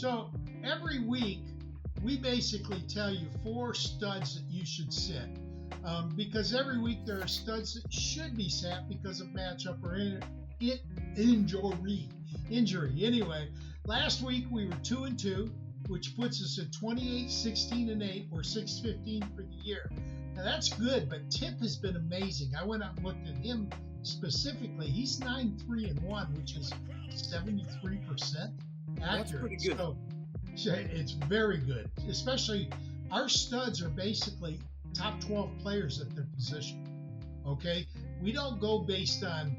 So every week, we basically tell you 4 studs that you should sit. Because every week there are studs that should be sat because of matchup or injury. Anyway, last week we were 2-2, which puts us at 28, 16, and 8, or 6-15 for the year. Now that's good, but Tipp has been amazing. I went out and looked at him specifically. He's 9-3-1, which is 73% accurate. That's pretty good. So it's very good. Especially our studs are basically top 12 players at their position. Okay, we don't go based on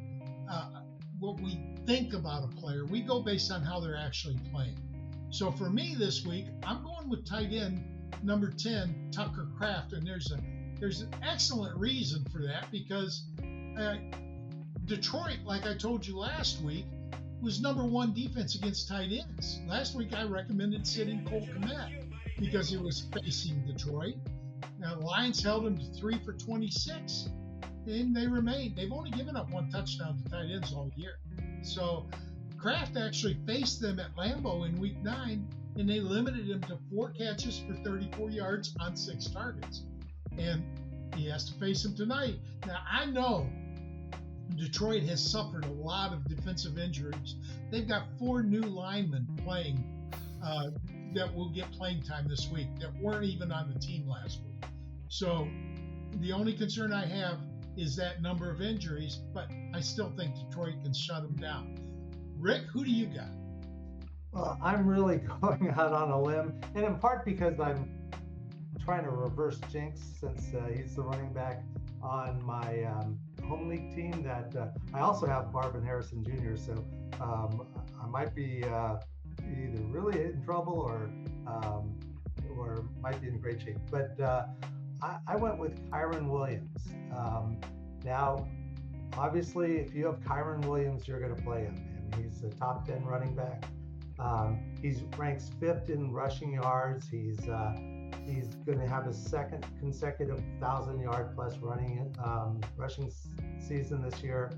what we think about a player. We go based on how they're actually playing. So for me this week, I'm going with tight end number 10, Tucker Kraft, and there's an excellent reason for that because Detroit, like I told you last week, was number 1 defense against tight ends. Last week I recommended sitting Cole Kmet because he was facing Detroit. Now the Lions held him to 3 for 26, and they remain. They've only given up 1 touchdown to tight ends all year. So Kraft actually faced them at Lambeau in week 9, and they limited him to 4 catches for 34 yards on 6 targets. And he has to face him tonight. Now I know Detroit has suffered a lot of defensive injuries. They've got 4 new linemen playing that will get playing time this week that weren't even on the team last week. So the only concern I have is that number of injuries, but I still think Detroit can shut them down. Rick, who do you got? Well, I'm really going out on a limb, and in part because I'm trying to reverse jinx since he's the running back on my home league team that I also have Marvin Harrison Jr. So I might be either really in trouble or might be in great shape. But I went with Kyren Williams. Now, obviously, if you have Kyren Williams, you're going to play him, and he's a top 10 running back. He ranks 5th in rushing yards. He's going to have his 2nd consecutive 1,000-yard plus rushing season this year.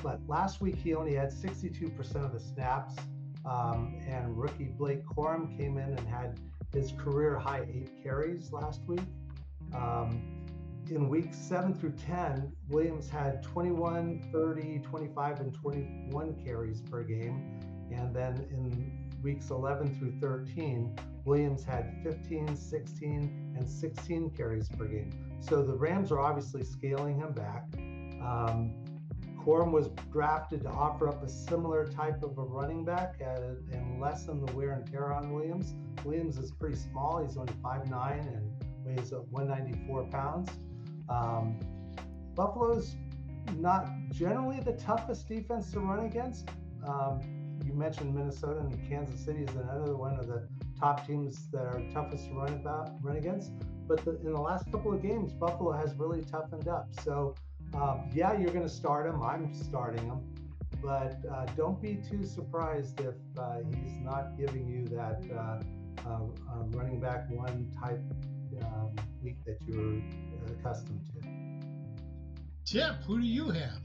But last week he only had 62% of the snaps, and rookie Blake Corum came in and had his career high 8 carries last week. In weeks 7 through 10, Williams had 21, 30, 25, and 21 carries per game. And then in weeks 11 through 13, Williams had 15, 16, and 16 carries per game. So the Rams are obviously scaling him back. Corum was drafted to offer up a similar type of a running back and lessen the wear and tear on Williams. Williams is pretty small. He's only 5'9" and weighs 194 pounds. Buffalo's not generally the toughest defense to run against. You mentioned Minnesota, and Kansas City is another one of the top teams that are toughest to run against. But in the last couple of games, Buffalo has really toughened up. So, yeah, you're going to start him. I'm starting him. But don't be too surprised if he's not giving you that running back 1 type week that you're accustomed to. Tipp, who do you have?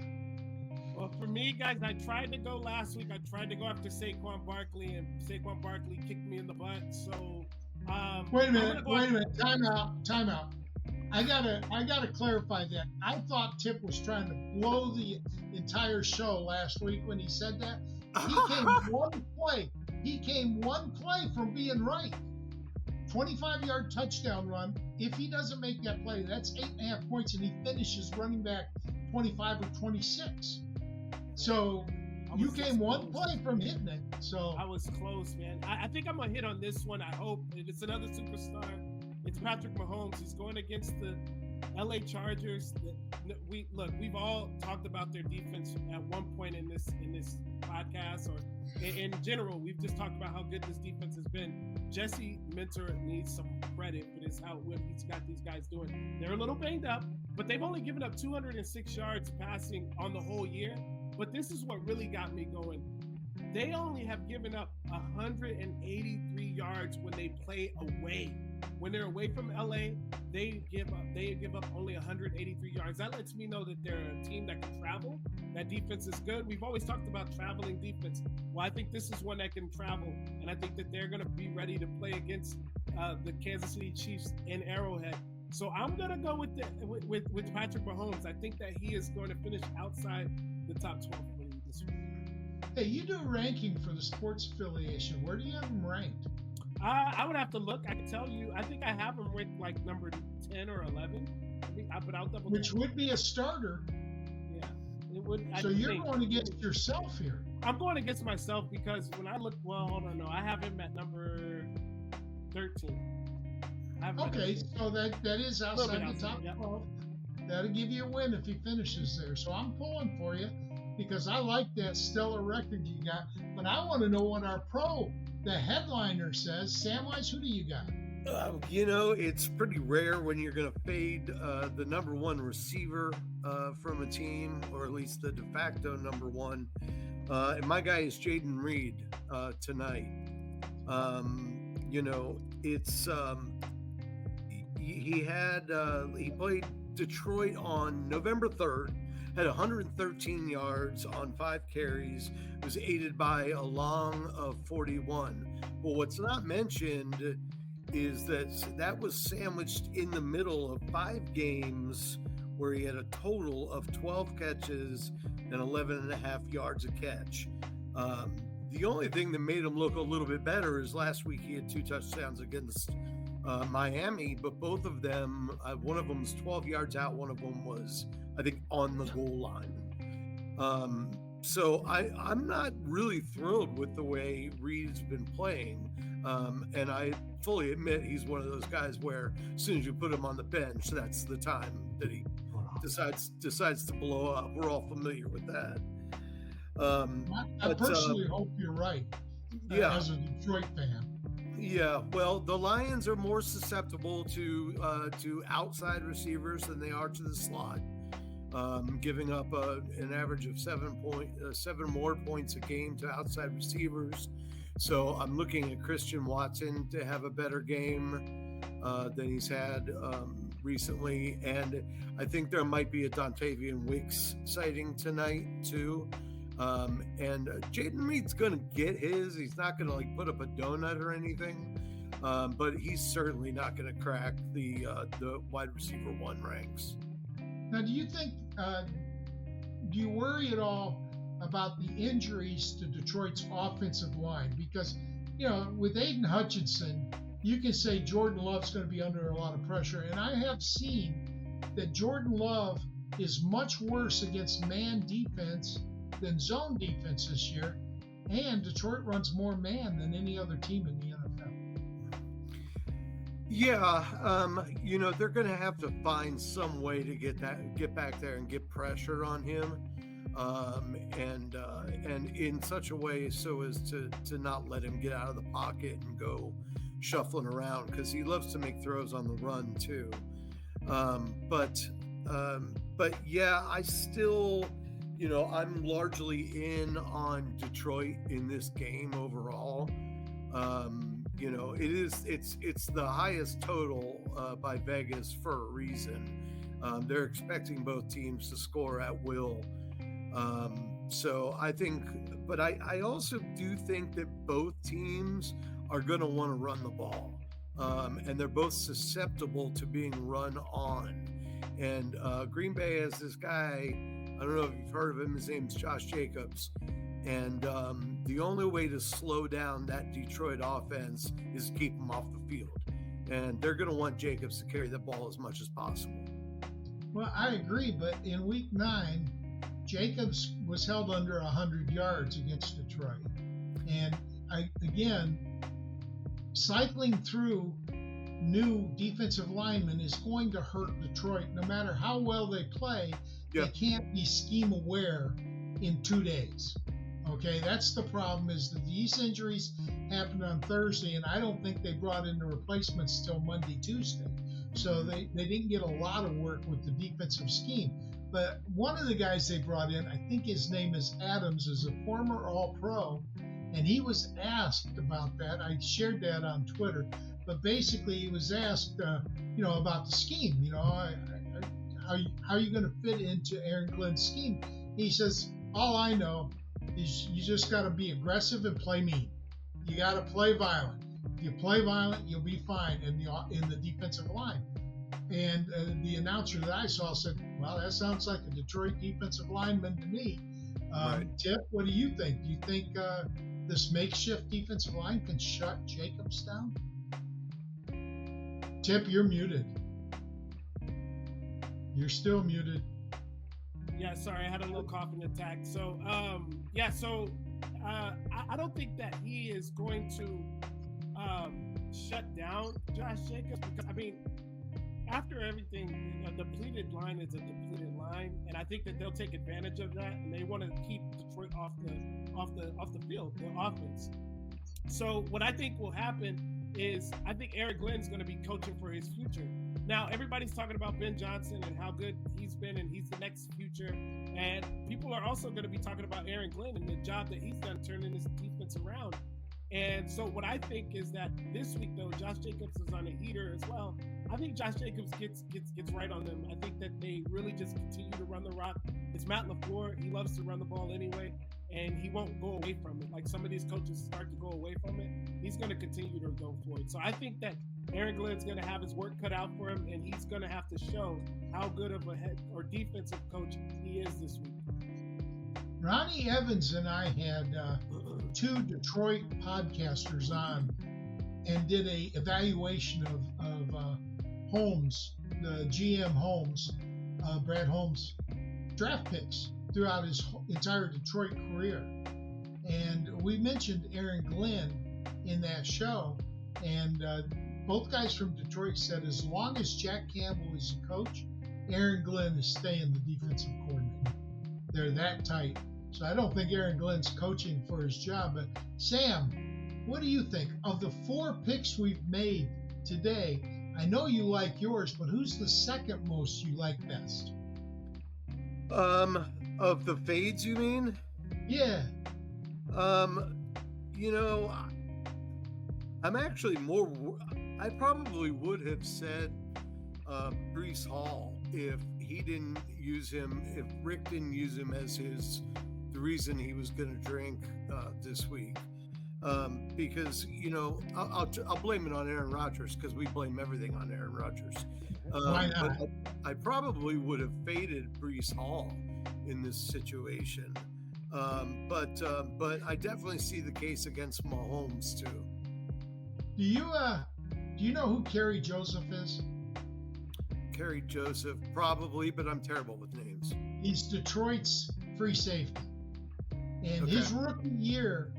Well, for me, guys, I tried to go last week. I tried to go after Saquon Barkley, and Saquon Barkley kicked me in the butt. So, wait a minute. Time out. I gotta clarify that. I thought Tipp was trying to blow the entire show last week when he said that. He came one play from being right. 25-yard touchdown run. If he doesn't make that play, that's 8.5 points, and he finishes running back 25 or 26. So you came one play from hitting it. So I was close, man. I think I'm gonna hit on this one. I hope it's another superstar. It's Patrick Mahomes. He's going against the LA Chargers. We've all talked about their defense at one point in this podcast, or in general. We've just talked about how good this defense has been. Jesse Minter needs some credit for what he's got these guys doing. They're a little banged up, but they've only given up 206 yards passing on the whole year. But this is what really got me going. they only have given up 183 yards when they play away. When they're away from LA, they give up only 183 yards. That lets me know that they're a team that can travel. That defense is good. We've always talked about traveling defense. Well, I think this is one that can travel, and I think that they're going to be ready to play against the Kansas City Chiefs in Arrowhead. So I'm going to go with Patrick Mahomes. I think that he is going to finish outside the top 12 this week. Hey, you do ranking for the Sports Affiliation. Where do you have them ranked? I would have to look. I can tell you. I think I have them ranked like number 10 or 11. But I'll double check. Which would be a starter. Yeah, it would. So you're going against yourself here. I'm going against myself because when I look, well, hold on, no, I have him at number 13. Okay, so that is outside the top 12. That'll give you a win if he finishes there. So I'm pulling for you because I like that stellar record you got. But I want to know what our pro, the headliner, says. Samwise, who do you got? It's pretty rare when you're going to fade the number one receiver from a team, or at least the de facto number one. And my guy is Jaden Reed tonight. He played Detroit on November 3rd, had 113 yards on 5 carries, was aided by a long of 41. But what's not mentioned is that was sandwiched in the middle of 5 games where he had a total of 12 catches and 11.5 yards a catch. The only thing that made him look a little bit better is last week he had 2 touchdowns against Miami, but both of them, one of them was 12 yards out, one of them was, I think, on the goal line. So I'm not really thrilled with the way Reed's been playing. And I fully admit he's one of those guys where as soon as you put him on the bench, that's the time that he decides to blow up. We're all familiar with that. I personally hope you're right. As a Detroit fan. Yeah, well, the Lions are more susceptible to outside receivers than they are to the slot, giving up an average of 7 more points a game to outside receivers. So I'm looking at Christian Watson to have a better game than he's had recently, and I think there might be a Dontavian Wicks sighting tonight too. And Jaden Reed's going to get his. He's not going to put up a donut or anything, but he's certainly not going to crack the wide receiver 1 ranks. Now, do you think? Do you worry at all about the injuries to Detroit's offensive line? Because with Aiden Hutchinson, you can say Jordan Love's going to be under a lot of pressure, and I have seen that Jordan Love is much worse against man defense than zone defense this year, and Detroit runs more man than any other team in the NFL. Yeah, they're going to have to find some way to get back there and get pressure on him, and in such a way so as to not let him get out of the pocket and go shuffling around, because he loves to make throws on the run too. But yeah, I still. I'm largely in on Detroit in this game overall. It's the highest total by Vegas for a reason. They're expecting both teams to score at will. So I think, but I also do think that both teams are going to want to run the ball. And they're both susceptible to being run on. And Green Bay has this guy, I don't know if you've heard of him. His name's Josh Jacobs. And the only way to slow down that Detroit offense is to keep him off the field. And they're going to want Jacobs to carry the ball as much as possible. Well, I agree. But in week 9, Jacobs was held under 100 yards against Detroit. And again, cycling through new defensive linemen is going to hurt Detroit. No matter how well they play, they can't be scheme aware in 2 days. Okay, that's the problem, is that these injuries happened on Thursday, and I don't think they brought in the replacements till Monday, Tuesday. So they didn't get a lot of work with the defensive scheme. But one of the guys they brought in, I think his name is Adams, is a former All-Pro, And he was asked about that. I shared that on Twitter. But basically, he was asked, about the scheme. How are you going to fit into Aaron Glenn's scheme? He says, all I know is you just got to be aggressive and play mean. You got to play violent. If you play violent, you'll be fine in the defensive line. And the announcer that I saw said, well, that sounds like a Detroit defensive lineman to me. Right. Tipp, what do you think? Do you think this makeshift defensive line can shut Jacobs down? Tipp, you're muted. You're still muted. Yeah, sorry, I had a little coughing attack. So, I don't think that he is going to shut down Josh Jacobs because, after everything, a depleted line is a depleted line, and I think that they'll take advantage of that, and they want to keep Detroit off the field, the offense. So, what I think will happen is I think Aaron Glenn's going to be coaching for his future. Now, everybody's talking about Ben Johnson and how good he's been and he's the next future. And people are also going to be talking about Aaron Glenn and the job that he's done turning his defense around. And so what I think is that this week, though, Josh Jacobs is on a heater as well. I think Josh Jacobs gets right on them. I think that they really just continue to run the rock. It's Matt LaFleur. He loves to run the ball anyway, and he won't go away from it. Like some of these coaches start to go away from it, he's going to continue to go for it. So I think that Aaron Glenn's going to have his work cut out for him, and he's going to have to show how good of a head or defensive coach he is this week. Ronnie Evans and I had two Detroit podcasters on and did a evaluation of Holmes, the GM Holmes, Brad Holmes, draft picks throughout his entire Detroit career. And we mentioned Aaron Glenn in that show, and both guys from Detroit said as long as Jack Campbell is the coach, Aaron Glenn is staying the defensive coordinator. They're that tight. So I don't think Aaron Glenn's coaching for his job. But Sam, what do you think? Of the 4 picks we've made today, I know you like yours, but who's the second most you like best? Of the fades, you mean? Yeah. I'm actually I probably would have said Breece Hall if Rick didn't use him as the reason he was going to drink this week. Because, I'll blame it on Aaron Rodgers because we blame everything on Aaron Rodgers. Why not? But I probably would have faded Breece Hall in this situation. But I definitely see the case against Mahomes too. Do you know who Kerry Joseph is? Kerry Joseph, probably, but I'm terrible with names. He's Detroit's free safety. And his rookie year,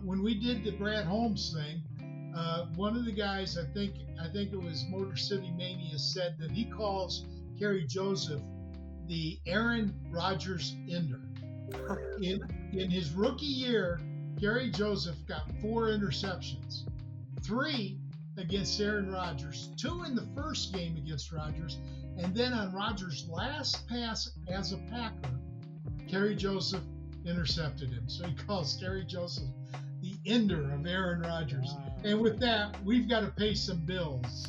when we did the Brad Holmes thing, one of the guys, I think it was Motor City Mania, said that he calls Kerry Joseph the Aaron Rodgers ender. In his rookie year, Kerry Joseph got 4 interceptions, 3 against Aaron Rodgers, 2 in the first game against Rodgers, and then on Rodgers' last pass as a Packer, Kerry Joseph intercepted him. So he calls Kerry Joseph the ender of Aaron Rodgers. Wow. And with that, we've got to pay some bills.